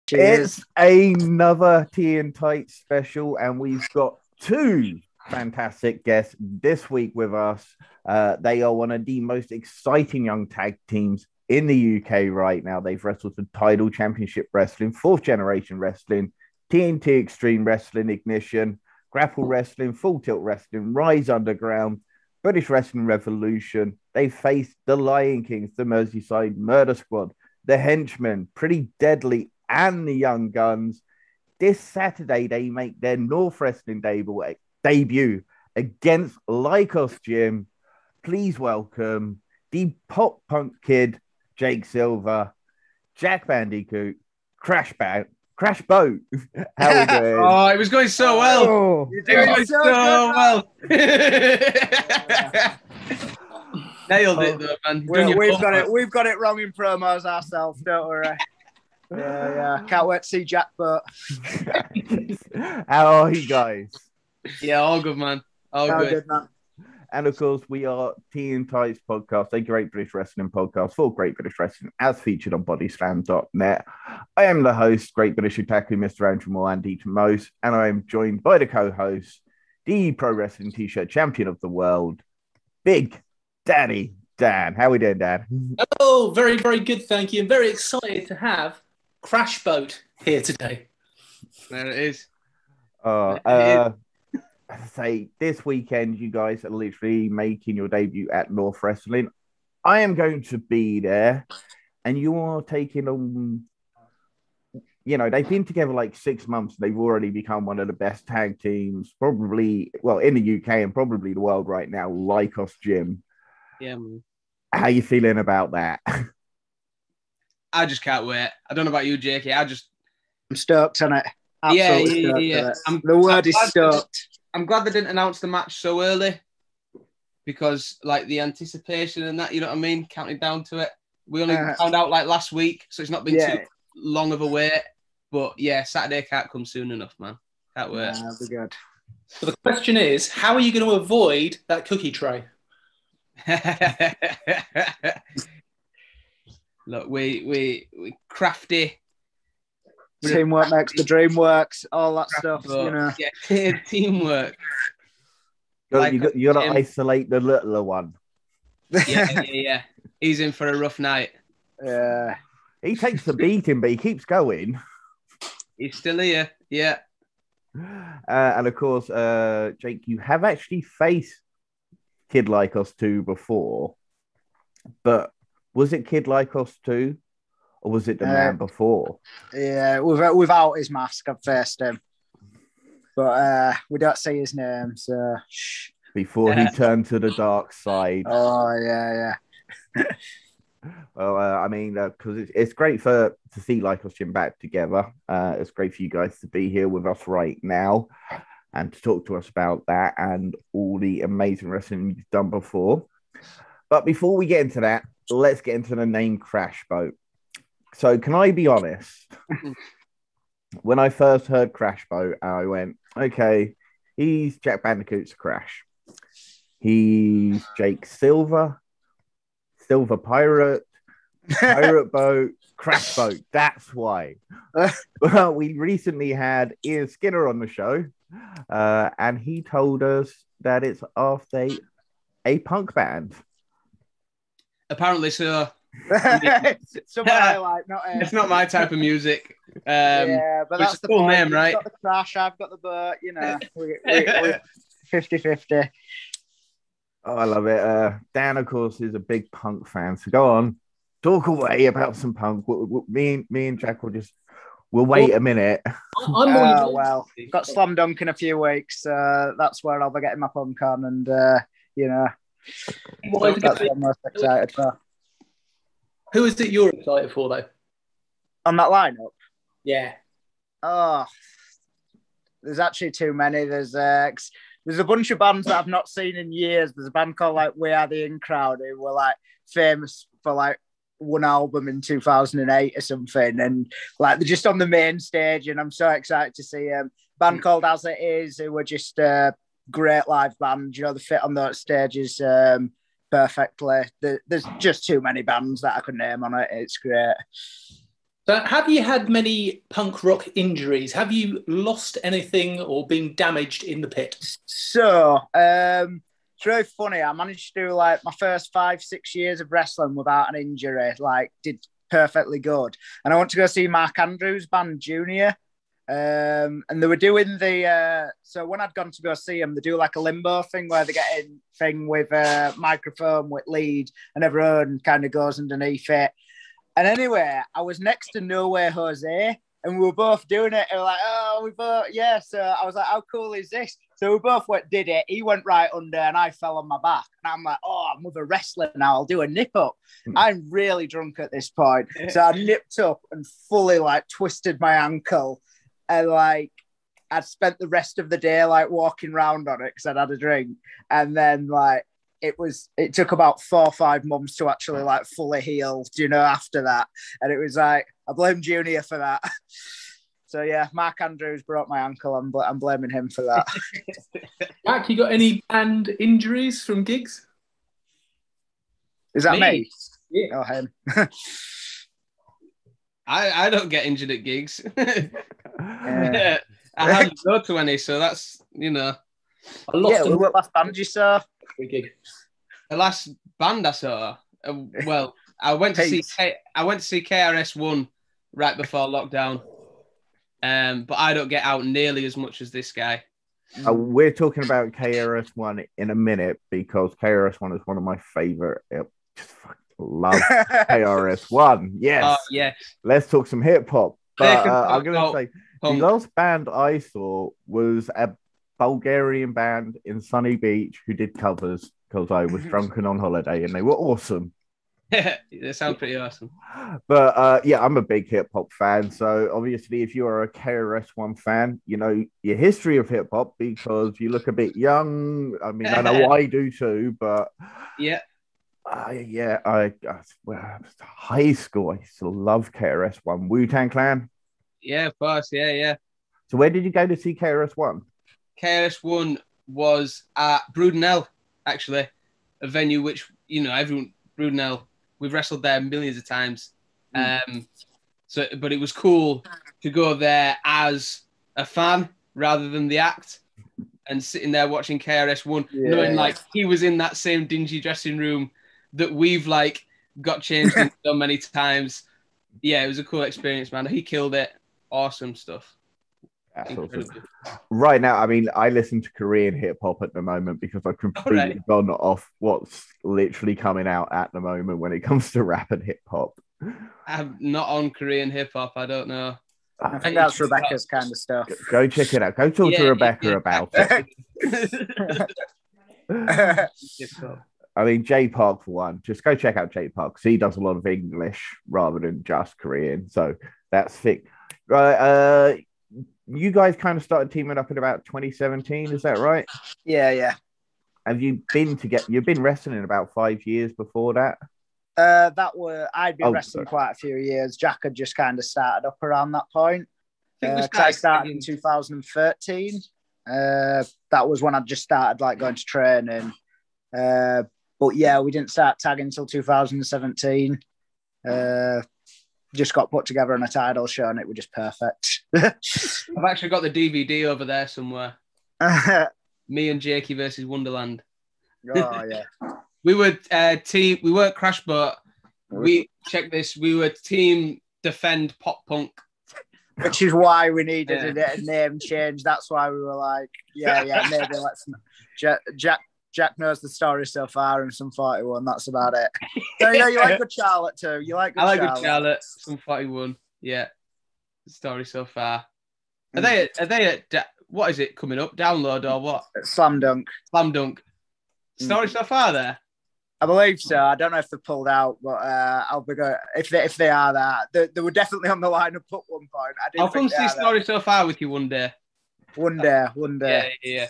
Cheers. It's another Tea and Tight special, and we've got two fantastic guests this week with us. They are one of the most exciting young tag teams in the UK right now. They've wrestled the Title Championship Wrestling, Fourth Generation Wrestling, TNT Extreme Wrestling Ignition, Grapple Wrestling, Full Tilt Wrestling, Rise Underground, British Wrestling Revolution. They faced the Lion Kings, the Merseyside Murder Squad, the Henchmen, Pretty Deadly, and the Young Guns. This Saturday, they make their North Wrestling debut against Lykos Gym. Please welcome the pop punk kid, Jake Silver, Jack Bandicoot, Crashboat. How are we doing? Oh, it was going so well. Oh, it was going so well. Nailed it, though, man. We've got it wrong in promos ourselves. Don't worry. Yeah. Can't wait to see Jack. But how are you guys? Yeah, all good, man. All good, man. And of course, we are Tea and Tights podcast, a Great British Wrestling podcast for Great British Wrestling, as featured on bodyslam.net. I am the host, Great British Otaku, Mr. Andrew Moore, and Dieter Mose, and I am joined by the co-host, the Pro Wrestling T-shirt champion of the world, Big Daddy Dan. How are we doing, Dan? Oh, very, very good, thank you. I'm very excited to have Crashboat here today. There it is. I say this weekend, you guys are literally making your debut at North Wrestling. I am going to be there, and you are taking on. They've been together like 6 months. They've already become one of the best tag teams, probably, in the UK and probably the world right now. Lykos Gym. Yeah, man. How you feeling about that? I just can't wait. I don't know about you, Jakey. I'm stoked on it. Absolutely yeah. The word is stoked. I'm glad they didn't announce the match so early because, like, the anticipation and that, you know what I mean? Counting down to it. We only found out, like, last week, so it's not been too long of a wait. But, yeah, Saturday can't come soon enough, man. Can't wait. That'll be good. So the question is, how are you going to avoid that cookie tray? Look, we crafty. Teamwork makes the dream works, all that stuff, Yeah, teamwork. You got to isolate the littler one. Yeah. He's in for a rough night. Yeah. He takes the beating, but he keeps going. He's still here, yeah. And of course, Jake, you have actually faced Kid Lykos 2 before, but was it Kid Lykos 2? Or was it the man before? Yeah, without his mask, I've faced him. But we don't see his name, so... Before he turned to the dark side. Oh, yeah. Well, because it's great to see Lykos Gym back together. It's great for you guys to be here with us right now and to talk to us about that and all the amazing wrestling you've done before. But before we get into that, let's get into the name Crashboat. So can I be honest? When I first heard Crashboat, I went, okay, he's Jack Bandicoot's Crash. He's Jake Silver Pirate Boat, Crashboat. That's why. Well, we recently had Ian Skinner on the show, and he told us that it's after a punk band. Apparently so. Something I like, it's not my type of music. But that's the cool name, right? You've got the Crash, I've got the boat. We're 50-50. Oh, I love it. Dan, of course, is a big punk fan. So go on, talk away about some punk. Me and Jack we'll wait a minute. Well, got Slam Dunk in a few weeks. That's where I'll be getting my punk on, and that's what I'm most excited for. Who is it you're excited for, though? On that lineup? Yeah. Oh, there's actually too many. There's a bunch of bands that I've not seen in years. There's a band called We Are the In Crowd who were famous for one album in 2008 or something, and they're just on the main stage, and I'm so excited to see them. Band called As It Is, who were just a great live band. They fit on those stages perfectly. There's just too many bands that I could name on it. It's great. So have you had many punk rock injuries? Have you lost anything or been damaged in the pit? So, it's really funny. I managed to do like my first 5-6 years of wrestling without an injury, like did perfectly good. And I went to go see Mark Andrews' band Junior. And they were doing so when I'd gone to go see them, they do like a limbo thing where they get in thing with a microphone with lead and everyone kind of goes underneath it. And anyway, I was next to No Way Jose and we were both doing it. And we were like, oh, we both, yeah. So I was like, how cool is this? So we both did it. He went right under and I fell on my back. And I'm like, oh, I'm with a wrestler now. I'll do a nip up. I'm really drunk at this point. So I nipped up and fully like twisted my ankle. And like, I'd spent the rest of the day like walking around on it because I'd had a drink. And then like, it took about 4 or 5 months to actually like fully heal, after that. And it was like, I blame Junior for that. So yeah, Mark Andrews broke my ankle. I'm blaming him for that. Jack, you got any band injuries from gigs? Is that me? Yeah. Oh, him. I don't get injured at gigs. Yeah, I haven't go to any, so that's I lost what last band you saw? Gig. The last band I saw. Well, I went to see KRS-One right before lockdown. But I don't get out nearly as much as this guy. We're talking about KRS-One in a minute because KRS-One is one of my favorite. Just fucking love KRS-One. Yes. Oh, yes. Let's talk some hip hop. But I'm going to say the last band I saw was a Bulgarian band in Sunny Beach who did covers because I was drunk and on holiday and they were awesome. They sound pretty awesome. But yeah, I'm a big hip hop fan. So obviously, if you are a KRS-One fan, you know your history of hip hop because you look a bit young. I mean, I know I do too, but yeah. High school, I used to love KRS-One. Wu-Tang Clan? Yeah, of course. Yeah. So where did you go to see KRS-One? KRS-One was at Brudenell, actually, a venue which, everyone, Brudenell, we've wrestled there millions of times. But it was cool to go there as a fan rather than the act and sitting there watching KRS-One, knowing like he was in that same dingy dressing room that we've like got changed in so many times. Yeah, it was a cool experience, man. He killed it. Awesome stuff. Awesome. Right now, I mean, I listen to Korean hip hop at the moment because I've completely gone off what's literally coming out at the moment when it comes to rap and hip hop. I'm not on Korean hip hop. I don't know. I think that's Rebecca's kind of stuff. Go check it out. Go talk to Rebecca about it. I mean, J Park for one. Just go check out J Park because he does a lot of English rather than just Korean. So that's thick. Right. You guys kind of started teaming up in about 2017, is that right? Yeah. Have you you've been wrestling about 5 years before that? I'd been wrestling quite a few years. Jack had just kind of started up around that point. I started in 2013. That was when I just started like going to training. But yeah, we didn't start tagging until 2017. Just got put together on a title show and it was just perfect. I've actually got the DVD over there somewhere. Me and Jakey versus Wonderland. Oh yeah. We were we weren't Crashboat. We were team defend pop punk. Which is why we needed a name change. That's why we were like, maybe let's Jack knows the story so far in Sum 41. That's about it. So, you like Good Charlotte too. I like Good Charlotte. Sum 41. Yeah. The story so far. Are they at what is it coming up? Download or what? Slam Dunk. Story so far there. I believe so. I don't know if they're pulled out, but I'll be going. If they are that, they were definitely on the lineup at one point. I'll come see Story So Far with you one day. One day. Yeah.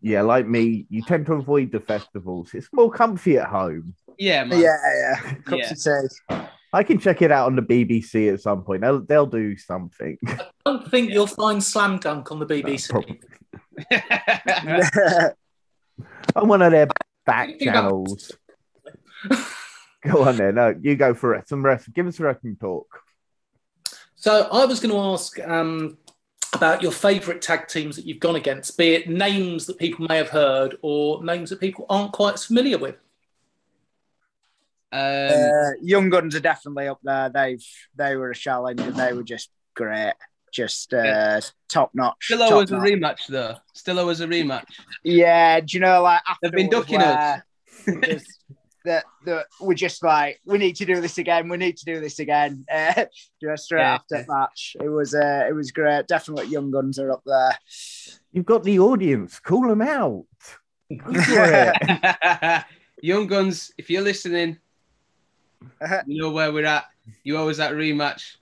Yeah, like me, you tend to avoid the festivals. It's more comfy at home. Yeah, man. Yeah. Cups of tea. I can check it out on the BBC at some point. They'll do something. I don't think you'll find Slam Dunk on the BBC. On one of their back channels. Go on then. No, you go for it. Some rest. Give us a wrestling talk. So I was going to ask about your favourite tag teams that you've gone against, be it names that people may have heard or names that people aren't quite as familiar with. Young Guns are definitely up there. They were a challenge and they were just great, just top notch. Still always a rematch though. Still always a rematch. Yeah, do you know, like they've been ducking us. That we're just like, we need to do this again. We need to do this again. Just straight after match, it was great. Definitely, Young Guns are up there. You've got the audience. Call them out. Young Guns, if you're listening, you know where we're at. You always that rematch.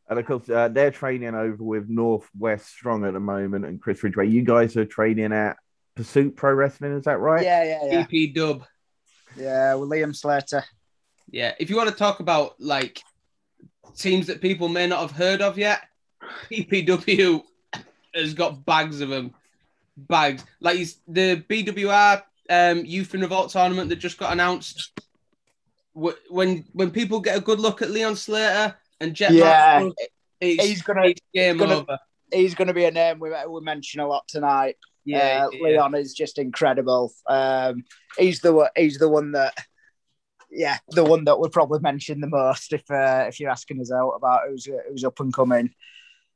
And of course, they're training over with Northwest Strong at the moment, and Chris Ridgway. You guys are training at Pursuit Pro Wrestling, is that right? Yeah. EP Dub. Yeah, with Liam Slater. Yeah, if you want to talk about like teams that people may not have heard of yet, EPW has got bags of them. Bags. Like the BWR Youth in Revolt tournament that just got announced. When people get a good look at Leon Slater and Jet Marshall, he's gonna be a name we mention a lot tonight. Leon is just incredible. He's the one that we'll probably mention the most if you're asking us out about who's up and coming.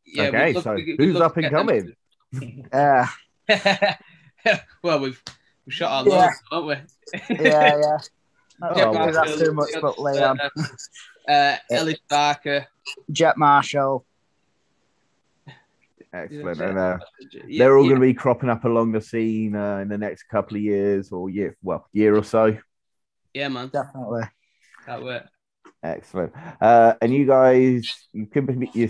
Yeah, okay, so who's up and coming? Well, we've shot our loads, haven't we? Yeah. That's too much, but Leon. Ellis Barker, Jet Marshall. Excellent. And they're all going to be cropping up along the scene in the next couple of years or year or so. Yeah, man. Definitely. That work. Excellent. And you guys, you could be your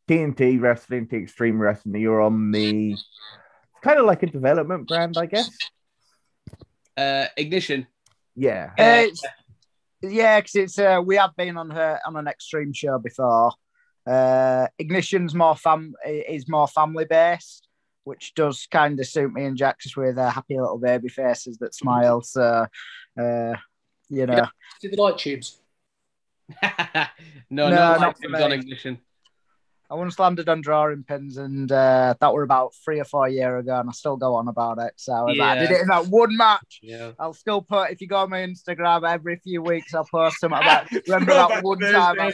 TNT Wrestling, to Extreme Wrestling. You're on the kind of like a development brand, I guess. Ignition. Yeah. Because it's we have been on an Extreme show before. Ignition's more family based, which does kind of suit me and Jack, just with happy little baby faces that smile. So, you know, do the light tubes? no light tubes on Ignition. I once landed on drawing pins, and that were about 3 or 4 years ago, and I still go on about it. So I did it in that one match. Yeah. I'll still put, if you go on my Instagram every few weeks, I'll post something about remember that one time.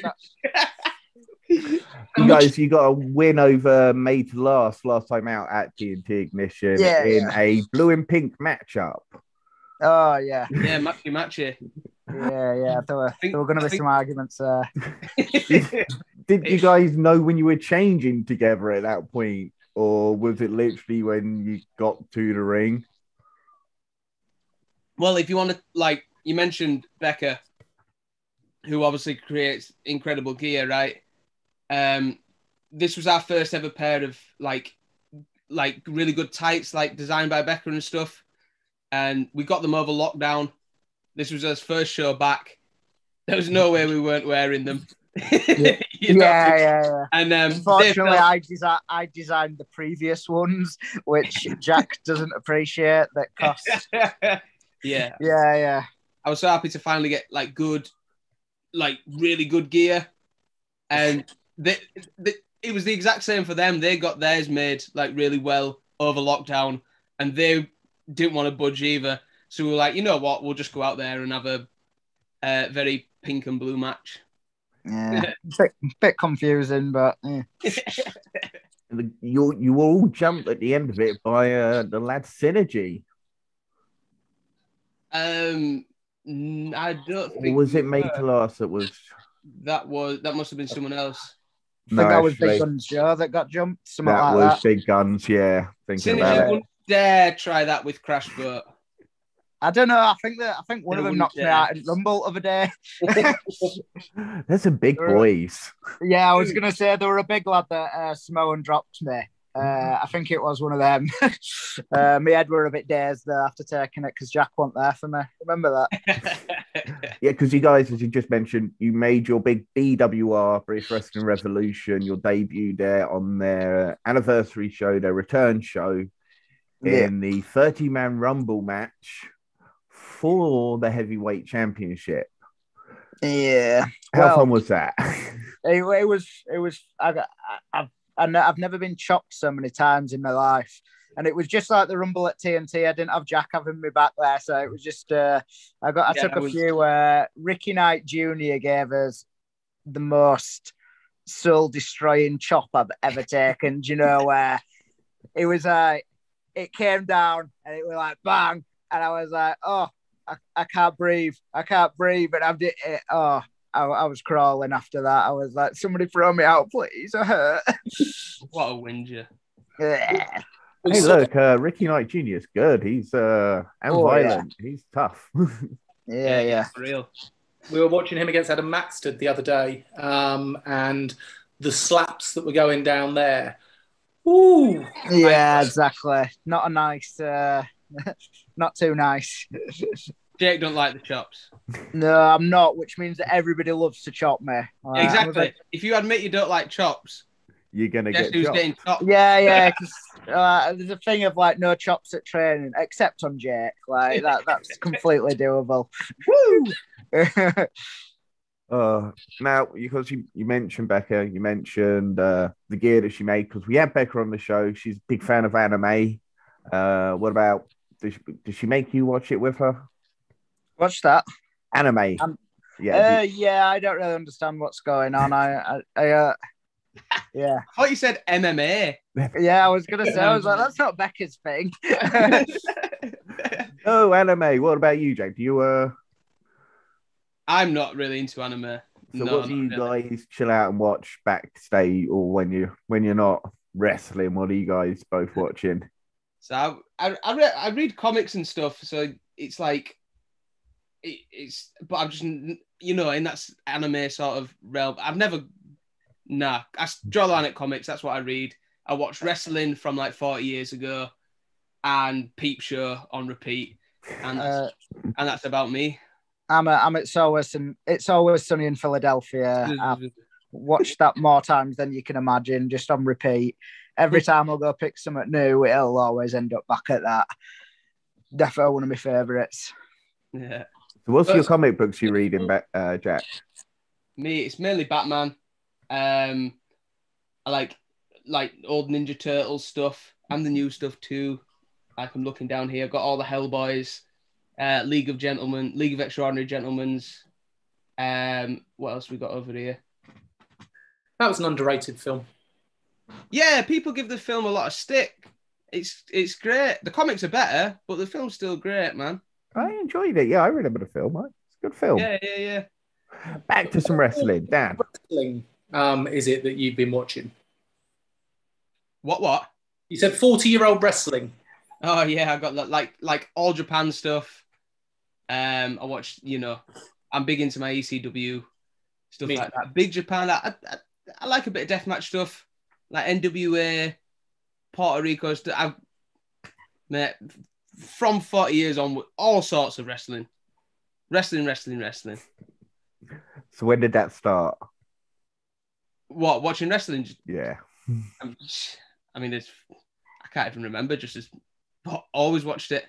You guys, you got a win over Made to Last time out at TNT Ignition in a blue and pink matchup. Oh yeah, matchy. Yeah. There were going to be some arguments there. Did you guys know when you were changing together at that point, or was it literally when you got to the ring? Well, if you want to, like you mentioned, Becca, who obviously creates incredible gear, right? This was our first ever pair of like really good tights, like designed by Becca and stuff. And we got them over lockdown. This was our first show back. There was no way we weren't wearing them. Yeah. And unfortunately, I designed the previous ones, which Jack doesn't appreciate. That cost. Yeah. I was so happy to finally get like really good gear, and it was the exact same for them. They got theirs made like really well over lockdown, and they didn't want to budge either. So we were like, you know what? We'll just go out there and have a very pink and blue match. Yeah, bit confusing, but yeah. You all jumped at the end of it by the lads Synergy. I don't think. Or was it Made to Last that was? That must have been someone else. I think that was Big Guns Joe that got jumped. Something that like was that. Big Guns, yeah. Thinking Synergy about it. wouldn't dare try that with Crashboat. I don't know. I think one of them knocked me out in Rumble of a day. There's some big boys. Yeah, I was gonna say there were a big lad that Samoan dropped me. I think it was one of them. My head were a bit dazed there after taking it because Jack wasn't there for me. Remember that? Yeah, because you guys, as you just mentioned, you made your big BWR, British Wrestling Revolution, your debut there on their anniversary show, their return show, in the 30-man Rumble match for the heavyweight championship. Yeah. How fun was that? It was. I've never been chopped so many times in my life, and it was just like the Rumble at TNT. I didn't have Jack having me back there, so it was just. I took a few. Ricky Knight Jr. gave us the most soul-destroying chop I've ever taken. Do you know where it was? It came down and it was like bang, and I was like, oh, I can't breathe. I can't breathe, and I did it. Oh. I was crawling after that. I was like, somebody throw me out, please. I hurt. What a whinger. Yeah. Hey, look, Ricky Knight Jr. is good. He's and violent. Yeah. He's tough. yeah. For real. We were watching him against Adam Maxted the other day, and the slaps that were going down there. Ooh. Yeah, exactly. Not a nice, not too nice. Jake don't like the chops. No, I'm not, which means that everybody loves to chop me. Exactly. If you admit you don't like chops, you're going to get who's chopped. Getting chopped. Yeah, because there's a thing of like no chops at training, except on Jake. Like that's completely doable. Woo! Now, because you mentioned Becca, you mentioned the gear that she made, because we had Becca on the show. She's a big fan of anime. What about, did she make you watch it with her? What's that? Anime. Yeah, I don't really understand what's going on. Yeah. I thought you said MMA. Yeah, I was gonna say. I was like, that's not Becca's thing. Oh, anime. What about you, Jake? Do you? I'm not really into anime. So, what do you guys chill out and watch backstage, or when you're not wrestling? What are you guys both watching? So I read comics and stuff. So it's like. But I'm just, in that anime sort of realm. I draw the line at comics. That's what I read. I watch wrestling from like 40 years ago and Peep Show on repeat. And that's about me. It's always sunny in Philadelphia. I've watched that more times than you can imagine, just on repeat. Every time I'll go pick something new, it'll always end up back at that. Definitely one of my favourites. Yeah. So what's your comic books you read in, Jack? Me, it's mainly Batman. I like old Ninja Turtles stuff and the new stuff too. Like I'm looking down here, I've got all the Hellboys, League of Extraordinary Gentlemen's. What else we got over here? That was an underrated film. Yeah, people give the film a lot of stick. It's great. The comics are better, but the film's still great, man. I enjoyed it. Yeah, I remember the film. It's a good film. Yeah. Back to some wrestling. Dan. Wrestling, is it that you've been watching? What? You said 40-year-old wrestling. Oh yeah, I got that like all Japan stuff. I watched. I'm big into my ECW stuff like that. Big Japan. I like a bit of deathmatch stuff, like NWA, Puerto Rico stuff. From 40 years on, all sorts of wrestling. Wrestling. So when did that start? What, watching wrestling? Yeah. I can't even remember. Always watched it.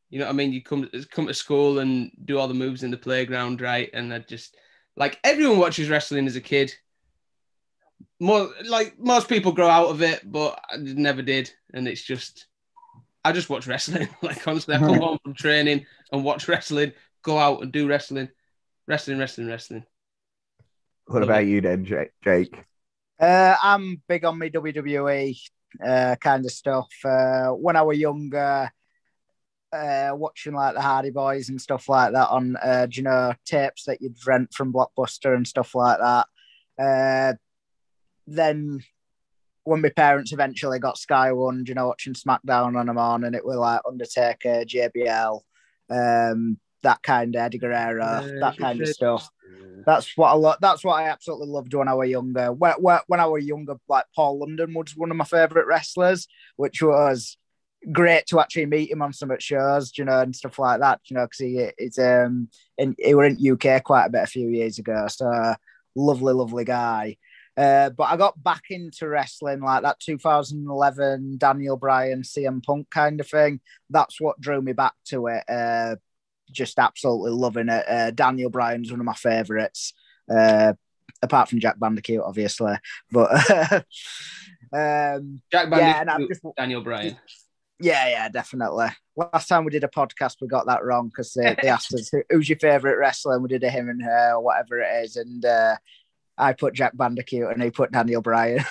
You know what I mean? You come to school and do all the moves in the playground, right? And I just, like, everyone watches wrestling as a kid. Most people grow out of it, but I never did. And it's just... I just watch wrestling. Like, honestly, I come home from training and watch wrestling, go out and do wrestling. Wrestling. What about you then, Jake? I'm big on my WWE kind of stuff. When I was younger, watching like the Hardy Boys and stuff like that on, tapes that you'd rent from Blockbuster and stuff like that. Then... when my parents eventually got Sky One, watching SmackDown on them on, and it was like Undertaker, JBL, that kind of Eddie Guerrero, that kind of stuff. That's what I absolutely loved when I was younger. When I was younger, like Paul London was one of my favourite wrestlers, which was great to actually meet him on some shows, and stuff like that, because he were in UK quite a bit a few years ago. So lovely guy. But I got back into wrestling like that 2011 Daniel Bryan CM Punk kind of thing. That's what drew me back to it. just absolutely loving it. Daniel Bryan's one of my favourites, apart from Jack Bandicoot, obviously. But Jack Bandicoot, Daniel Bryan. Yeah, definitely. Last time we did a podcast, we got that wrong because they asked us, who's your favourite wrestler? And we did a him and her or whatever it is. And I put Jack Bandicoot and he put Daniel Bryan.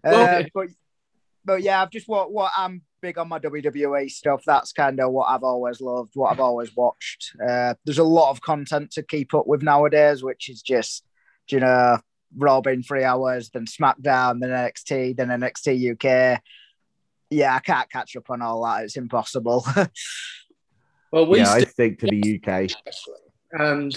But yeah, I've just what I'm big on my WWE stuff. That's kind of what I've always loved, what I've always watched. There's a lot of content to keep up with nowadays, which is just, Raw being 3 hours, then SmackDown, then NXT, then NXT UK. Yeah, I can't catch up on all that. It's impossible. Well, I stick to the UK. And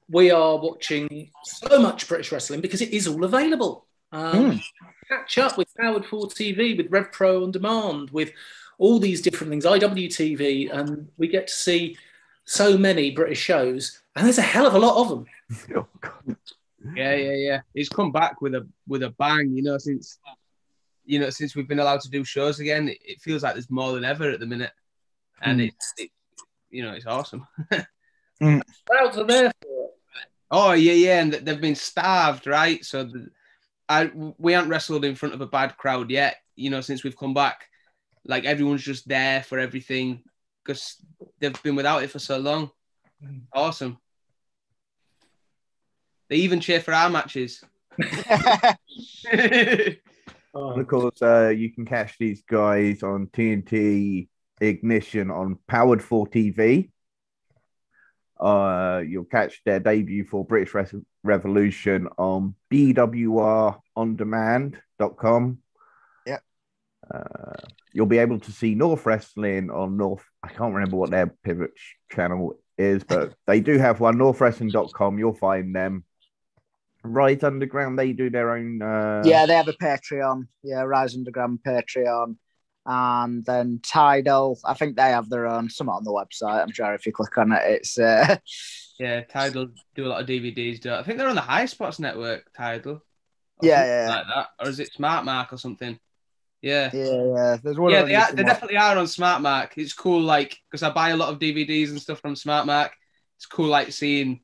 we are watching so much British wrestling because it is all available. Catch up with Powered 4 TV, with Rev Pro On Demand, with all these different things, IWTV, and we get to see so many British shows, and there's a hell of a lot of them. Oh, God. Yeah. He's come back with a bang, since we've been allowed to do shows again. It feels like there's more than ever at the minute, and it's awesome. Crowds are there for it. Oh yeah, and they've been starved, right? So we haven't wrestled in front of a bad crowd yet, since we've come back. Like, everyone's just there for everything because they've been without it for so long. Awesome. They even cheer for our matches. And of course, you can catch these guys on TNT Ignition on Powered 4 TV. You'll catch their debut for British Revolution on bwrondemand.com. Yep. You'll be able to see North Wrestling on North. I can't remember what their pivot channel is, but they do have one, northwrestling.com. You'll find them. Rise Underground, they do their own. Yeah, they have a Patreon. Yeah, Rise Underground Patreon. And then Tidal, I think they have their own, something on the website. I'm sure if you click on it, it's. Yeah, Tidal do a lot of DVDs. I think they're on the High Spots network, Tidal. Yeah. Like that. Or is it Smart Mark or something? Yeah. Yeah. There's one. Yeah, they definitely are on Smart Mark. It's cool, because I buy a lot of DVDs and stuff from Smart Mark. It's cool, seeing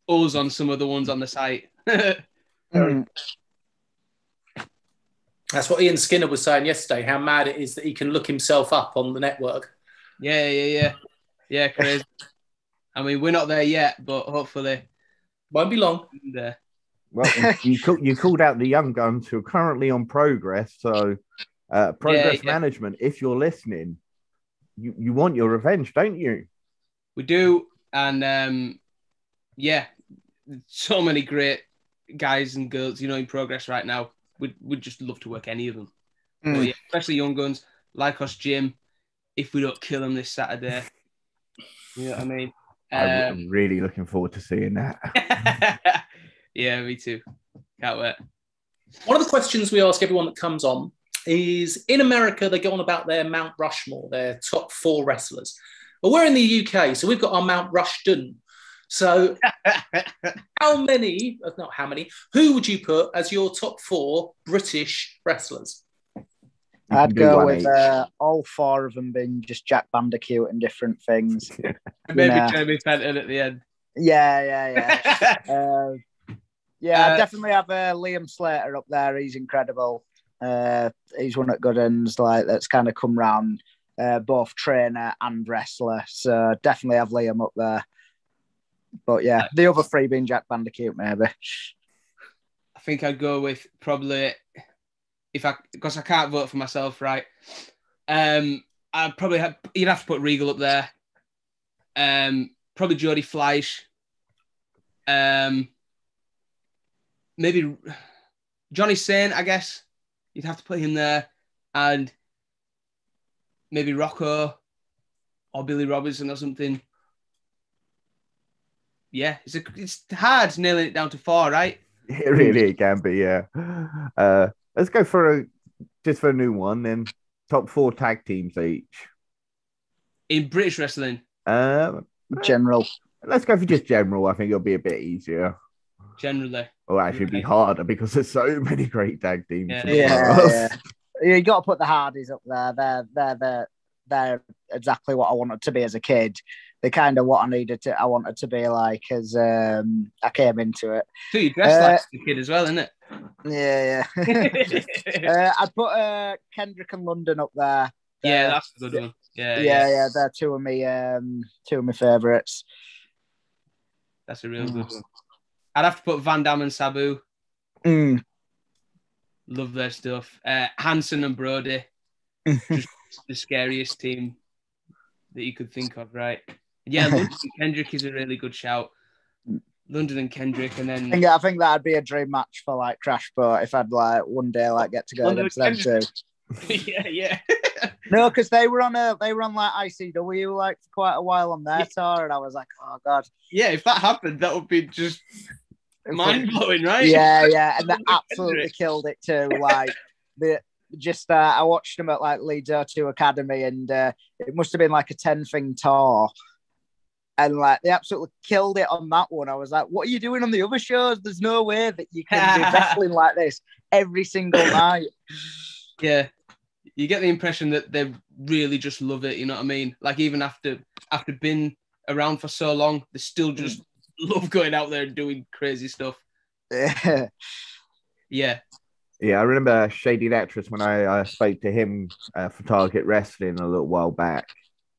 us on some of the ones on the site. That's what Ian Skinner was saying yesterday, how mad it is that he can look himself up on the network. Yeah, crazy. I mean, we're not there yet, but hopefully won't be long. Well, you called out the young guns who are currently on Progress. So Progress Management, if you're listening, you want your revenge, don't you? We do. And so many great guys and girls, in Progress right now. We'd just love to work any of them. But yeah, especially young guns, Lykos Gym, if we don't kill them this Saturday. You know what I mean? I'm really looking forward to seeing that. Yeah, me too. Can't wait. One of the questions we ask everyone that comes on is, in America, they go on about their Mount Rushmore, their top 4 wrestlers. But we're in the UK, so we've got our Mount Rushden. So who would you put as your top 4 British wrestlers? I'd go with all 4 of them being just Jack Bandicoot and different things. Maybe Jeremy Fenton at the end. Yeah. I'd definitely have Liam Slater up there. He's incredible. He's one at Goodens, that's kind of come round, both trainer and wrestler. So definitely have Liam up there. But yeah, the other 3 being Jack Bandicoot, maybe. I think I'd go with probably, because I can't vote for myself, right? I'd probably you'd have to put Regal up there. Probably Jody Fleisch. Maybe Johnny Saint, I guess. You'd have to put him there. And maybe Rocco or Billy Robinson or something. Yeah, it's hard nailing it down to 4, right? It really can be, yeah. Let's go for a new one then. Top 4 tag teams each. In British wrestling? General. Let's go for just general. I think it'll be a bit easier. Generally. Or actually be harder because there's so many great tag teams. Yeah. You got to put the Hardys up there. They're they're exactly what I wanted to be as a kid. They kind of what I wanted to be like as I came into it. So you dressed like a kid as well, isn't it? Yeah. I'd put Kendrick and London up there. Yeah, that's a good one. Yeah. They're two of my favourites. That's a real good one. I'd have to put Van Damme and Sabu. Love their stuff. Hansen and Brody. Just the scariest team that you could think of, right? Yeah, London and Kendrick is a really good shout. London and Kendrick, and then I think that'd be a dream match for like Crashboat if I'd like one day like get to go against them too. yeah. No, because they were on like ICW like for quite a while on their tour, and I was like, oh god. Yeah, if that happened, that would be just mind blowing, right? Yeah, and they absolutely killed it too. Like I watched them at like Leeds O2 Academy, and it must have been like a 10-thing tour. And like they absolutely killed it on that one. I was like, "What are you doing on the other shows? There's no way that you can be wrestling like this every single night." Yeah, you get the impression that they really just love it. You know what I mean? Like even after being around for so long, they still just love going out there and doing crazy stuff. Yeah. Yeah, I remember Shady Actress when I spoke to him for Target Wrestling a little while back.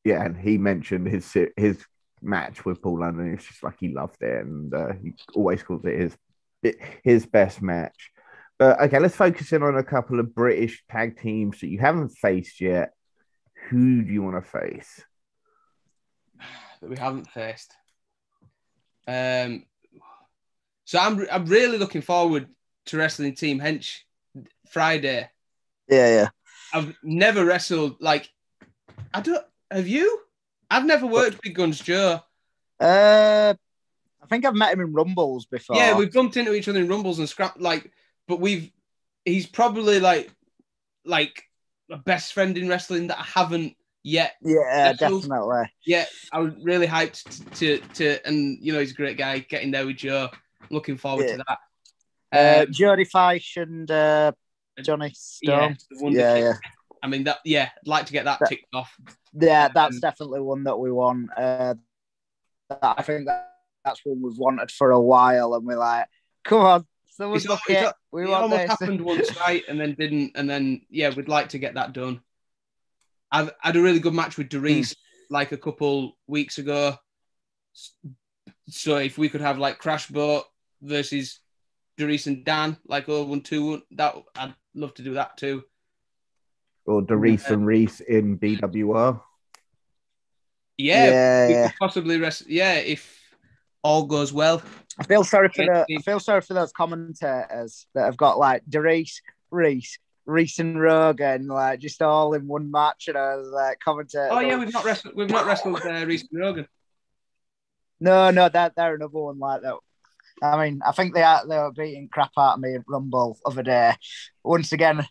Yeah, and he mentioned his match with Paul London. It's just like he loved it, and he always calls it his best match. But okay, let's focus in on a couple of British tag teams that you haven't faced yet. Who do you want to face? That we haven't faced. So I'm really looking forward to wrestling Team Hench Friday. Yeah. I've never wrestled have you? I've never worked with Guns Joe. I think I've met him in Rumbles before. Yeah, we've bumped into each other in Rumbles and scrap but he's probably like a best friend in wrestling that I haven't yet. Yeah, definitely. Yeah, I was really hyped to and he's a great guy. Getting there with Joe, looking forward to that. Jody Fish and Johnny Storm. Yeah. I mean that. Yeah, I'd like to get that ticked off. Yeah, that's definitely one that we want. I think that's one we've wanted for a while, and we're like, come on, someone's book it. We want almost this. Happened once, right, and then didn't, and then we'd like to get that done. I've had a really good match with Doris like a couple weeks ago. So if we could have like Crashboat versus Doris and Dan, like 0-1-2, that I'd love to do that too. Or Doris and Reese in BWR. Yeah. We could possibly if all goes well. I feel sorry for those commentators that have got like Doris, Reese and Rogan, like just all in one match, and I was like commentating. Oh yeah, we've not wrestled Reese and Rogan. No, they're another one like that. I mean, I think they were beating crap out of me at Rumble the other day. Once again,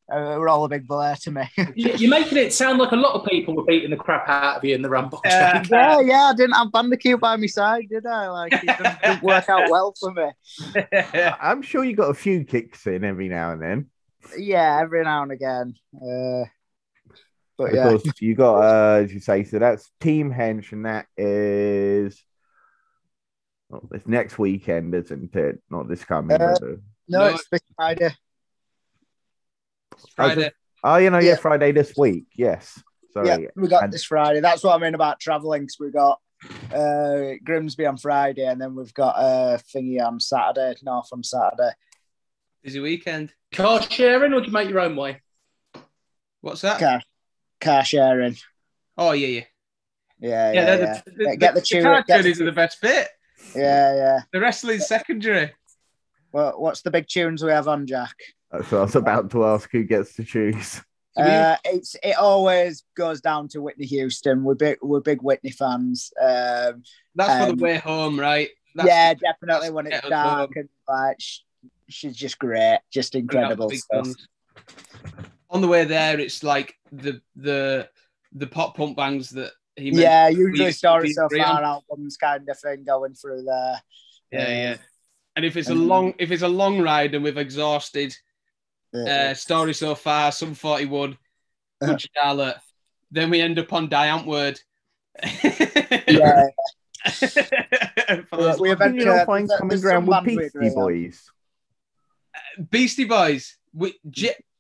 we're all a big blur to me. You're making it sound like a lot of people were beating the crap out of you in the Rumble. Yeah, I didn't have Bandicoot by my side, did I? Like, it didn't work out well for me. I'm sure you got a few kicks in every now and then. Yeah, every now and again. But of course, you got, as you say, so that's Team Hench, and that is... it's next weekend, isn't it? Not this coming. No, it's this Friday. Friday. Friday this week. Yes. Sorry. Yeah, we got this Friday. That's what I mean about travelling. Because we got Grimsby on Friday, and then we've got Thingy on Saturday, North on Saturday. Busy weekend. Car sharing, or do you make your own way? What's that? Car sharing. Oh yeah. Get the tune. The car journeys are the best bit. Yeah. The wrestling's secondary. Well, what's the big tunes we have on, Jack? So I was about to ask who gets to choose. It always goes down to Whitney Houston. We're big Whitney fans. That's for the way home, right? Definitely when it's dark and like she's just great, just incredible stuff. On the way there, it's like the pop pump bangs that he made. Yeah, usually Story So Far albums kind of thing going through there. Yeah. And if it's a long ride and we've exhausted Story So Far, Sum 41, good Charlotte. Then we end up on Diantword. Yeah. We eventually find common ground with Beastie Boys. Beastie Boys.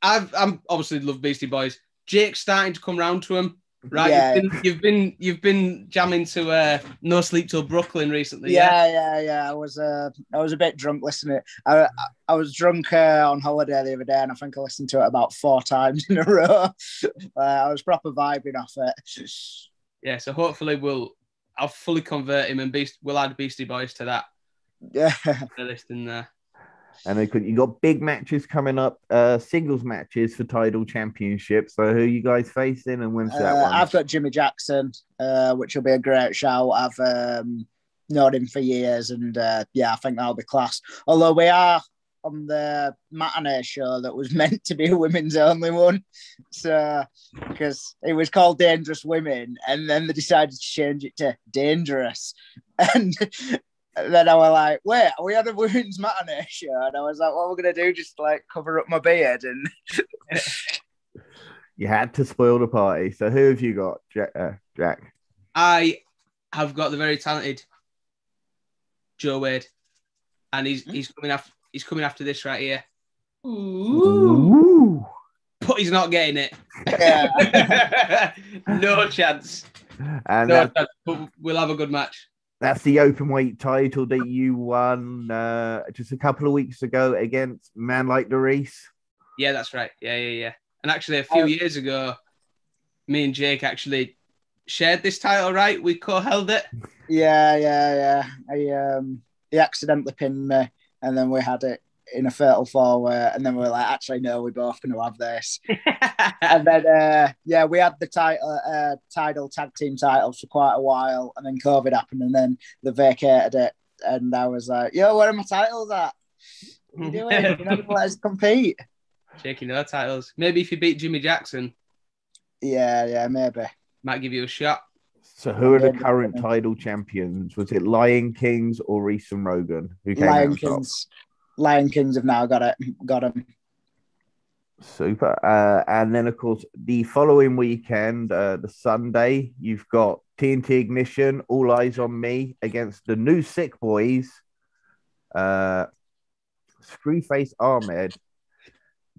I'm obviously love Beastie Boys. Jake's starting to come round to him. Right, Yeah. you've been jamming to No Sleep Till Brooklyn recently. Yeah. I was a bit drunk listening. I was drunk on holiday the other day, and I think I listened to it about 4 times in a row. I was proper vibing off it. Yeah, so hopefully I'll fully convert him, and we'll add Beastie Boys to that. Yeah, list in there. And you got big matches coming up, singles matches for title championships. So who are you guys facing, and when's that one? I've got Jimmy Jackson, which will be a great shout. I've known him for years, and I think that'll be class. Although we are on the matinee show that was meant to be a women's only one, so because it was called Dangerous Women, and then they decided to change it to Dangerous, and then I was like, wait, we had a women's matinee show, and I was like, what are we gonna do? Just like cover up my beard? And you had to spoil the party. So who have you got, Jack? I have got the very talented Joe Wade, and he's coming after this right here. Ooh. But he's not getting it. yeah. No chance. And no chance. But we'll have a good match. That's the open weight title that you won just a couple of weeks ago against Man Like the Reese. Yeah, that's right. Yeah. And actually, a few years ago, me and Jake actually shared this title, right? We co-held it. Yeah. He accidentally pinned me, and then we had it in a fatal four-way, and then we were like, actually, no, we're both going to have this. And then, we had the title tag team titles for quite a while, and then COVID happened, and then they vacated it, and I was like, yo, where are my titles at? What are you doing? You're not going to let us compete. Shaking no titles. Maybe if you beat Jimmy Jackson. Yeah, maybe. Might give you a shot. So who are the current title champions? Was it Lion Kings or Reese and Rogan? Who came Lion out top? Kings. Lion Kings have now got him. Super. And then, of course, the following weekend, the Sunday, you've got TNT Ignition, All Eyes on Me against the New Sick Boys, Screwface Ahmed,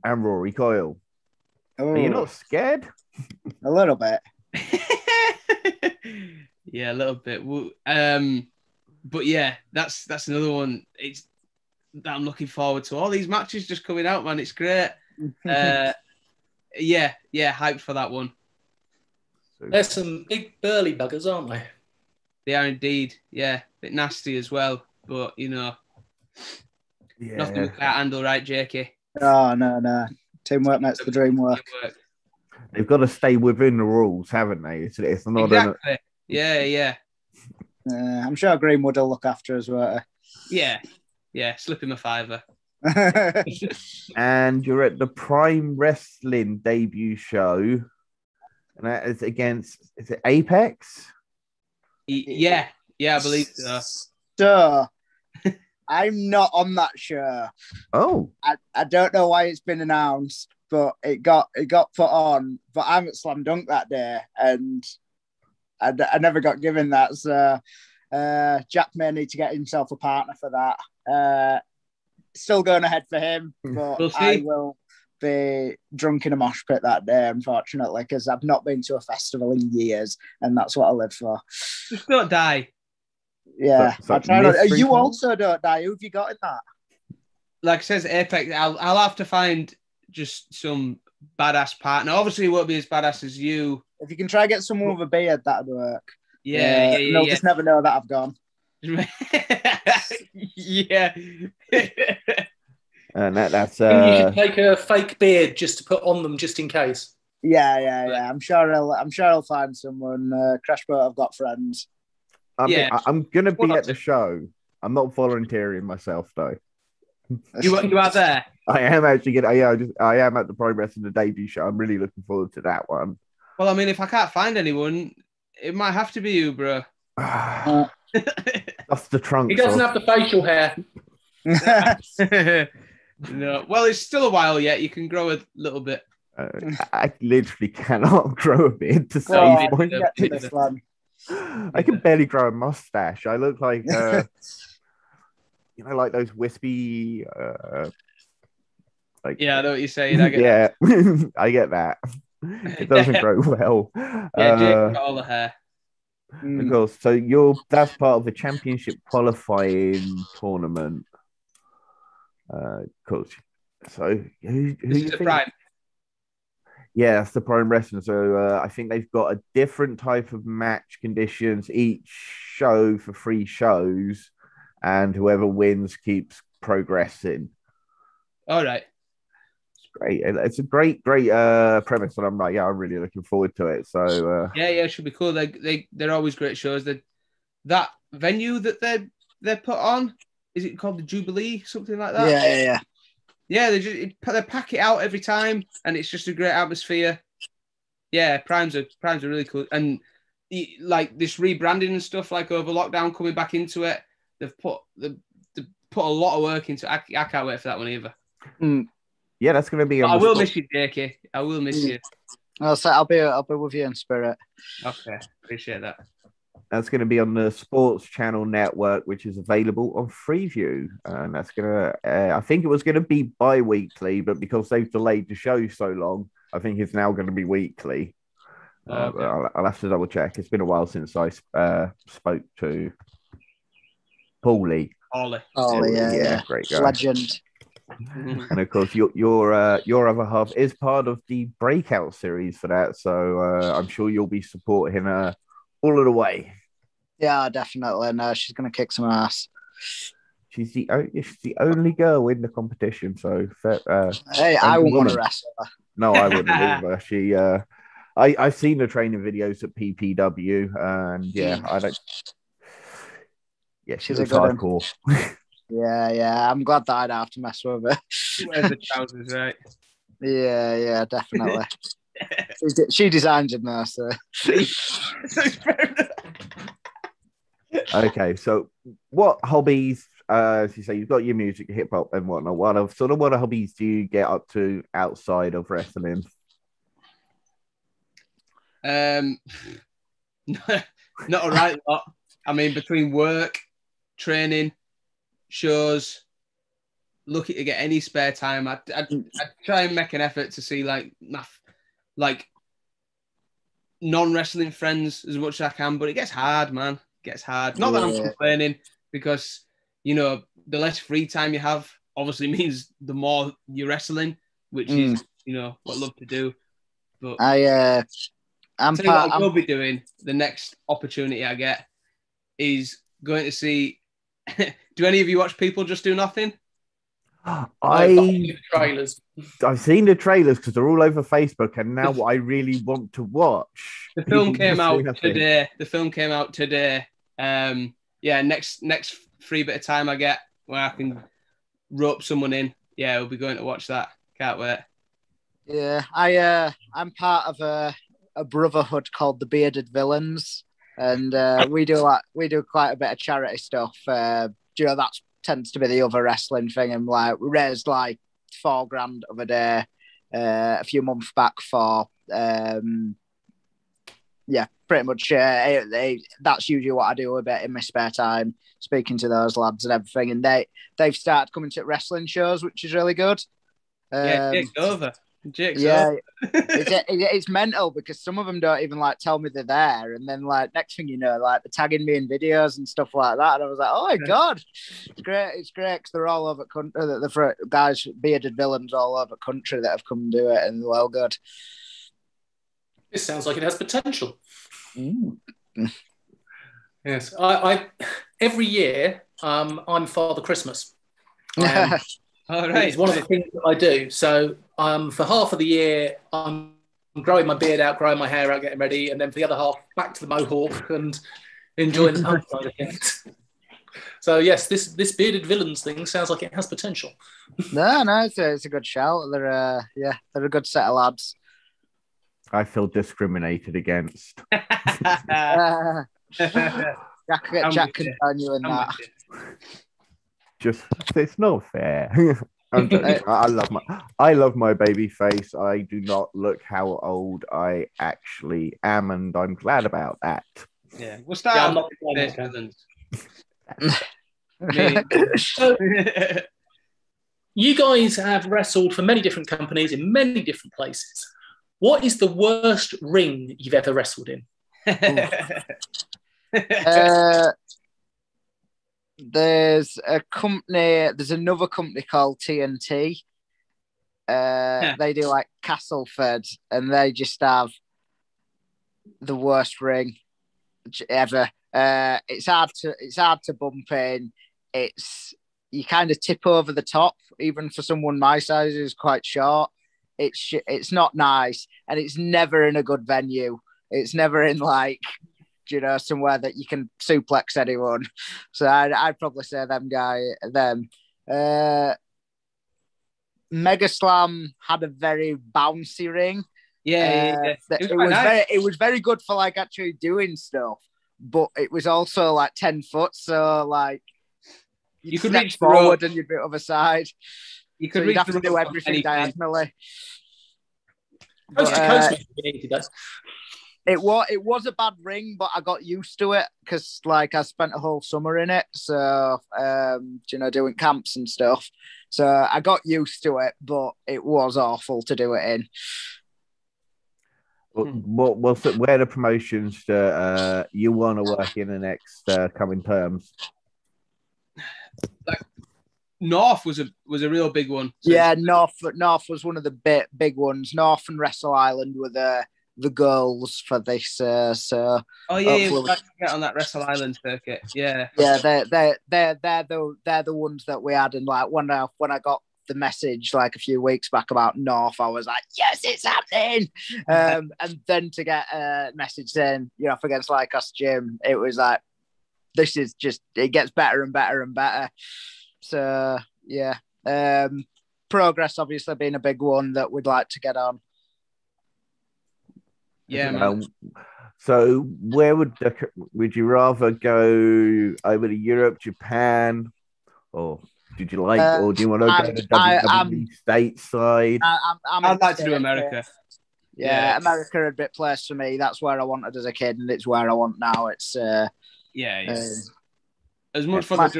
and Rory Coyle. Oh, Are you not scared? a little bit. Yeah, a little bit. But yeah, that's another one. That I'm looking forward to. All these matches just coming out, man. It's great. Yeah, hyped for that one. There's some big burly buggers, aren't they? They are indeed. Yeah, a bit nasty as well. But, nothing we can't handle, right, Jakey? Oh, no. Teamwork makes the dream work. They've got to stay within the rules, haven't they? It's not exactly. Yeah. I'm sure Greenwood will look after us, won't he? Yeah, slip him a $5. And you're at the Prime Wrestling debut show, and that is against, is it Apex? Yeah, I believe so. So, I'm not on that show. Oh. I don't know why it's been announced, but it got put on. But I'm at Slam Dunk that day, and I never got given that. So Jack may need to get himself a partner for that. Still going ahead for him, but we'll see. I will be drunk in a mosh pit that day, unfortunately, because I've not been to a festival in years, and that's what I live for. Just don't die. Yeah, I try not. You also don't die. Who have you got in that? Like it says Apex, I'll have to find just some badass partner. Obviously, it won't be as badass as you. If you can try and get someone with a beard, that'd work. Yeah. They'll just never know that I've gone. Yeah. And that's you should take a fake beard just to put on them, just in case. Yeah. I'm sure I'll find someone. Crashboat, I've got friends. I'm gonna be at the show. I'm not volunteering myself though. You are there. I am actually I am at the Pro Wrestling debut show. I'm really looking forward to that one. Well, I mean, if I can't find anyone, it might have to be you, bro. That's the trunk. He doesn't have the facial hair. No. Well, it's still a while yet. You can grow a little bit. I literally cannot grow a beard to save my one. I can barely grow a mustache. I look like like those wispy I know what you're saying. I get that. I get that. It doesn't grow well. Jake got all the hair. Of course. So that's part of the championship qualifying tournament. Cool. So who you think? Prime? Yeah, that's the Prime Wrestling. So I think they've got a different type of match conditions each show for 3 shows, and whoever wins keeps progressing. All right. Great. It's a great premise, and I'm really looking forward to it. So it should be cool. They're always great shows. That venue that they're put on, is it called the Jubilee, something like that? Yeah. They pack it out every time, and it's just a great atmosphere. Yeah, Primes are really cool, and like this rebranding and stuff, like over lockdown, coming back into it, they've put a lot of work into it. I can't wait for that one either. Yeah, that's going to be. I will miss you, Jakey. I will miss you. I'll be with you in spirit. Okay, appreciate that. That's going to be on the Sports Channel Network, which is available on Freeview, and that's going to. I think it was going to be bi-weekly, but because they've delayed the show so long, I think it's now going to be weekly. Okay. I'll have to double check. It's been a while since I spoke to Paulie. Ollie, yeah, great guy, legend. And of course, your other half is part of the breakout series for that, so I'm sure you'll be supporting her all of the way. Yeah, definitely. No, she's gonna kick some ass. She's the only girl in the competition, so hey, I wouldn't want to wrestle her. No, I wouldn't either. She, I've seen the training videos at PPW, and I don't. Yeah, she's a good hardcore. Yeah. I'm glad that I don't have to mess with her. She wears the trousers, right? Yeah, definitely. She designs it now, so. Okay, so what hobbies? As you say, you've got your music, hip hop, and whatnot. What hobbies do you get up to outside of wrestling? Not a right lot. I mean, between work, training, shows, looking to get any spare time. I try and make an effort to see like non-wrestling friends as much as I can, but it gets hard, man. It gets hard. Not that I'm complaining, because the less free time you have obviously means the more you're wrestling, which is what I love to do. But I will be doing the next opportunity I get is going to see. Do any of you watch People Just Do Nothing? I've seen the trailers because they're all over Facebook, and now I really want to watch. The film came out today. Next free bit of time I get where I can rope someone in. Yeah, we'll be going to watch that. Can't wait. Yeah, I'm part of a brotherhood called the Bearded Villains, and we do quite a bit of charity stuff. That tends to be the other wrestling thing, and like we raised like $4,000 of a day a few months back for pretty much that's usually what I do a bit in my spare time, speaking to those lads and everything, and they've started coming to wrestling shows, which is really good. Jake's over. It's mental because some of them don't even like tell me they're there, and then like next thing you know, like they're tagging me in videos and stuff like that, and I was like, oh my god, it's great because they're all over country. The guys, bearded villains, all over country that have come and do it, and they're well good. This sounds like it has potential. Yes, I every year I'm Father Christmas. All right. It's one of the things that I do. So for half of the year, I'm growing my beard out, growing my hair out, getting ready. And then for the other half, back to the mohawk and enjoying the punk side of things. So, yes, this bearded villains thing sounds like it has potential. No, it's a good shout. They're a good set of lads. I feel discriminated against. Jack can join you in that. It's not fair. I'm joking. I love my baby face. I do not look how old I actually am, and I'm glad about that. Yeah, we'll start. So, you guys have wrestled for many different companies in many different places. What is the worst ring you've ever wrestled in? There's another company called TNT. They do like Castleford, and they just have the worst ring ever. It's hard to bump in. You kind of tip over the top, even for someone my size who's quite short. It's not nice, and it's never in a good venue. It's never in like, somewhere that you can suplex anyone. So I'd probably say them. Mega Slam had a very bouncy ring. Yeah. It was very good for like actually doing stuff, but it was also like 10 foot. So like you could reach forward and you'd be other side. You could have to do everything diagonally. It was a bad ring, but I got used to it because like I spent a whole summer in it. So doing camps and stuff. So I got used to it, but it was awful to do it in. Where are the promotions that you want to work in the next coming terms? Like North was a real big one. So yeah, North was one of the big ones. North and Wrestle Island were the goals for this. We'll get on that Wrestle Island circuit. Yeah, they're the ones that we had. And like when I got the message like a few weeks back about North, I was like, yes, it's happening. And then to get a message saying you're off against Lykos Gym, it was like, this is just, it gets better and better and better. So yeah, Progress obviously being a big one that we'd like to get on. Yeah, man. So where would you rather go over to Europe, Japan, or did you like, or do you want to go to WWE stateside? I'd like to do America. Yeah, America had a bit place for me. That's where I wanted as a kid, and it's where I want now. It's as much for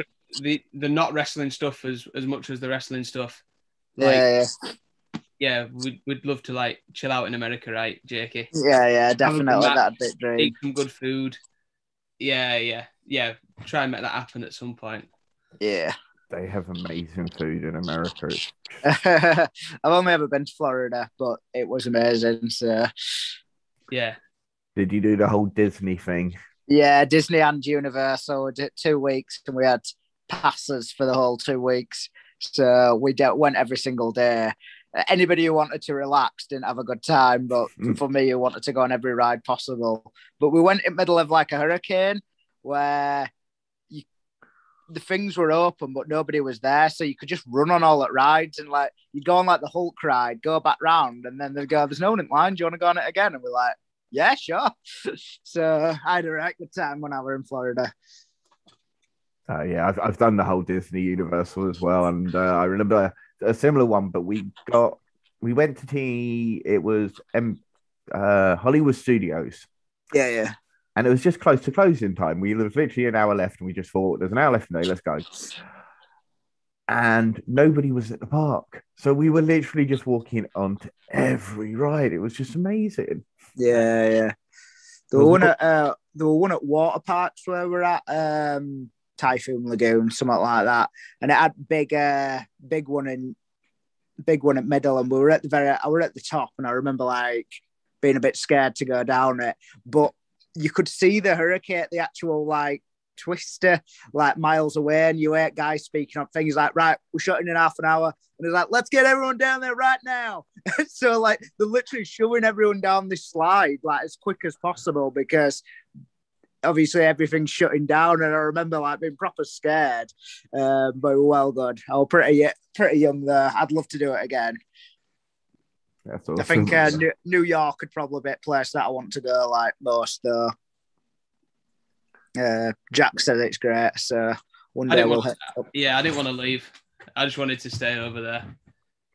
the not wrestling stuff as much as the wrestling stuff. Yeah, we'd love to like chill out in America, right, Jakey? Yeah, definitely. That'd be dream. Eat some good food. Yeah. Try and make that happen at some point. Yeah. They have amazing food in America. I've only ever been to Florida, but it was amazing. So yeah. Did you do the whole Disney thing? Yeah, Disney and Universal. We did 2 weeks, and we had passes for the whole 2 weeks. So we went every single day. Anybody who wanted to relax didn't have a good time, but for me, who wanted to go on every ride possible. But we went in the middle of like a hurricane where the things were open, but nobody was there. So you could just run on all the rides, and like you'd go on like the Hulk ride, go back round, and then they'd go, there's no one in line. Do you want to go on it again? And we're like, yeah, sure. So I had a right good time when I was in Florida. Yeah, I've done the whole Disney Universal as well, and I remember a similar one. But we went to it was Hollywood Studios. Yeah. And it was just close to closing time. There was literally an hour left, and we just thought, there's an hour left today, let's go. And nobody was at the park. So we were literally just walking onto every ride. It was just amazing. Yeah. There were one at water parks where we're at, Typhoon Lagoon, something like that. And it had big one at middle, and I were at the top, and I remember like being a bit scared to go down it. But you could see the hurricane, the actual like twister, like miles away, and you heard guys speaking on things like, right, we're shutting in half an hour, and it's like, let's get everyone down there right now. So like they're literally shoving everyone down this slide like as quick as possible, because obviously everything's shutting down. And I remember like being proper scared, but well good. I was pretty young there. I'd love to do it again. That's awesome. I think New York could probably be a place that I want to go like most, though. Jack said it's great, so one day we'll hit up. Yeah, I didn't want to leave. I just wanted to stay over there.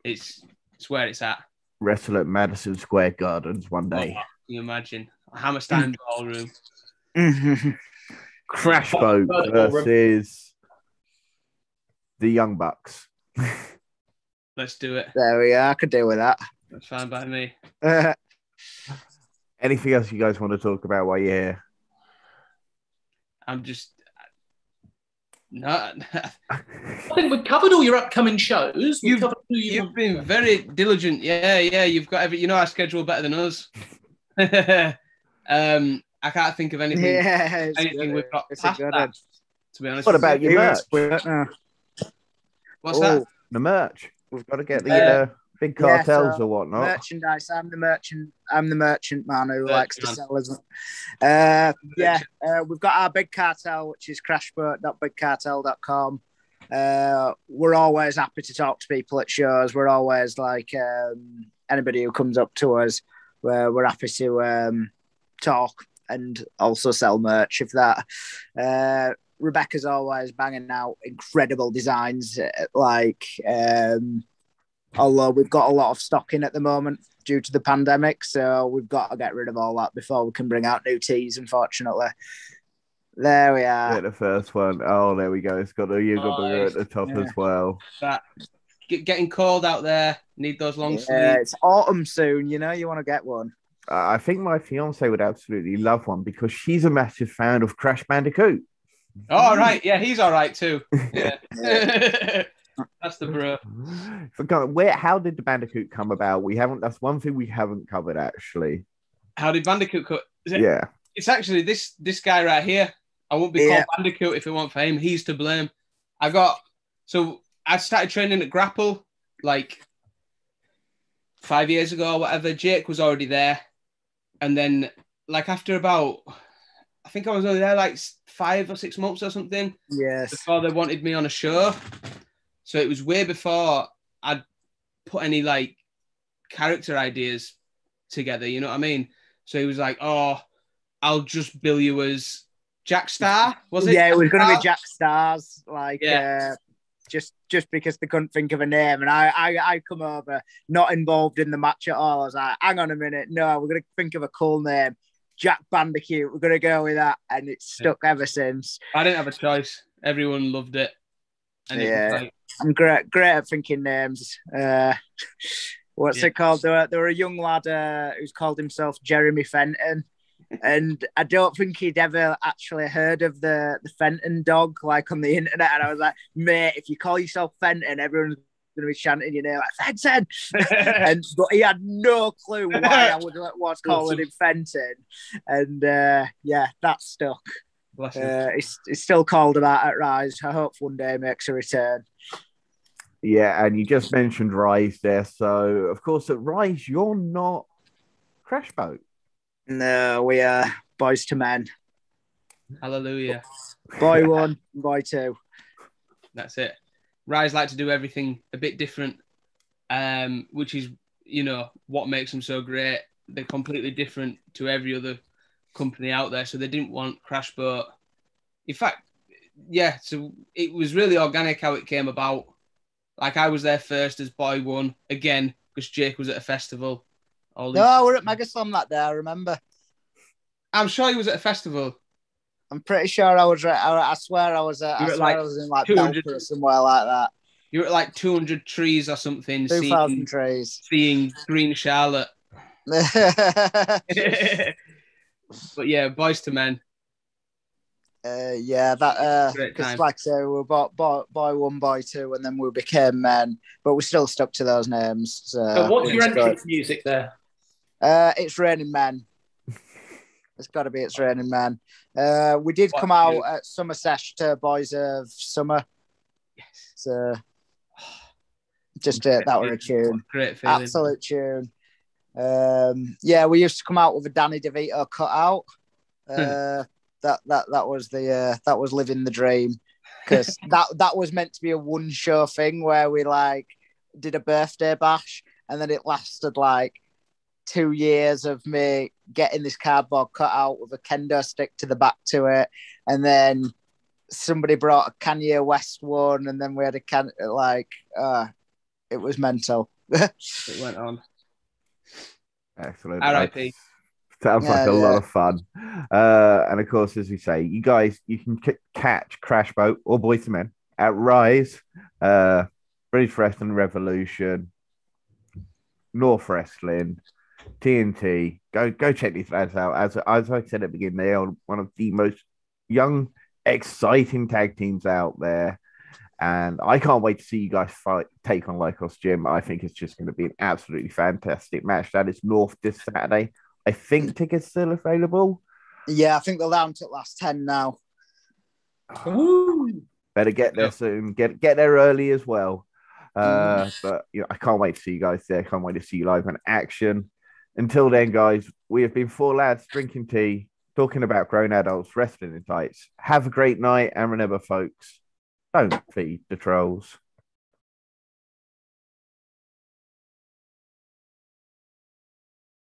It's where it's at. Wrestle at Madison Square Gardens one day. Oh, can you imagine? Hammerstein Ballroom. Crashboat versus the Young Bucks. Let's do it. There we are. I could deal with that. That's fine by me. Anything else you guys want to talk about while you're here? I'm just... No. I think we've covered all your upcoming shows. You've been very diligent. Yeah. You've got every. You know our schedule better than us. I can't think of anything. Yeah, anything we've got past that, to be honest. What about your merch? What's that? The merch. We've got to get the big cartels or whatnot. Merchandise. I'm the merchant man who likes to sell, isn't we've got our big cartel, which is crashboat.bigcartel.com. We're always happy to talk to people at shows. We're always like anybody who comes up to us, we're happy to talk and also sell merch if that. Rebecca's always banging out incredible designs, although we've got a lot of stock in at the moment due to the pandemic, so we've got to get rid of all that before we can bring out new teas, unfortunately. There we are. The first one. Oh, there we go. It's got a yoga booger at the top as well. That getting cold out there. Need those long sleeves. Yeah, it's autumn soon. You want to get one. I think my fiance would absolutely love one because she's a massive fan of Crash Bandicoot. Oh, all right. Yeah, he's all right too. Yeah. That's the bro. How did the Bandicoot come about? That's one thing we haven't covered actually. How did Bandicoot come? It's actually this guy right here. I wouldn't be called Bandicoot if it weren't for him. He's to blame. I started training at Grapple like 5 years ago or whatever. Jake was already there. And then like after about, I think I was only there like 5 or 6 months or something. Yes. Before they wanted me on a show. So it was way before I'd put any like character ideas together, you know what I mean? So he was like, oh, I'll just bill you as Jack Star, was it? Yeah, it was going to be Jack Stars, just because they couldn't think of a name. And I come over, not involved in the match at all. I was like, hang on a minute. No, we're going to think of a cool name. Jack Bandicoot. We're going to go with that. And it's stuck ever since. I didn't have a choice. Everyone loved it. And I'm great at thinking names. What's it called? There were a young lad who's called himself Jeremy Fenton. And I don't think he'd ever actually heard of the Fenton dog, like on the internet. And I was like, mate, if you call yourself Fenton, everyone's going to be chanting your name like Fenton. But he had no clue why I was calling him Fenton. And that stuck. He's still called about at Rise. I hope one day makes a return. Yeah, and you just mentioned Rise there. So, of course, at Rise, you're not Crashboat. No, we are boys to men. Hallelujah. Boy 1, boy 2. That's it. Rise like to do everything a bit different, which is, what makes them so great. They're completely different to every other company out there, so they didn't want Crashboat. In fact, so it was really organic how it came about. Like I was there first as boy 1, again, because Jake was at a festival. We're at Megaslam that day, I remember. I'm sure he was at a festival. I'm pretty sure I was right. I swear I was I was in like 200 or somewhere like that. You were at like 200 trees or something. 2,000 trees. Seeing Green Charlotte. But yeah, boys to men. Because like I say, we were boy 1, boy 2, and then we became men, but we still stuck to those names. So what's your entrance music there? It's Raining Men. It's got to be It's Raining Men. We did come out at Summer Sesh to Boys of Summer. Yes. So that was a tune. Great feeling. Absolute tune. We used to come out with a Danny DeVito cutout. That was living the dream, because that was meant to be a one show thing where we like did a birthday bash, and then it lasted like 2 years of me getting this cardboard cut out with a kendo stick to the back to it, and then somebody brought a Kanye West one, and then we had it was mental. It went on. Excellent. R.I.P. Sounds like a lot of fun. And of course, as we say, you guys, you can catch Crashboat or Boys to Men at Rise, British Wrestling Revolution, North Wrestling, TNT. Go check these lads out. As I said at the beginning, they are one of the most young, exciting tag teams out there. And I can't wait to see you guys take on Lykos Gym. I think it's just going to be an absolutely fantastic match. That is North this Saturday. I think tickets still available. Yeah, I think they're down to last 10 now. Ooh. Better get there soon. Get there early as well. But I can't wait to see you guys there. Can't wait to see you live in action. Until then, guys, we have been four lads drinking tea, talking about grown adults wrestling in tights. Have a great night, and remember, folks, don't feed the trolls.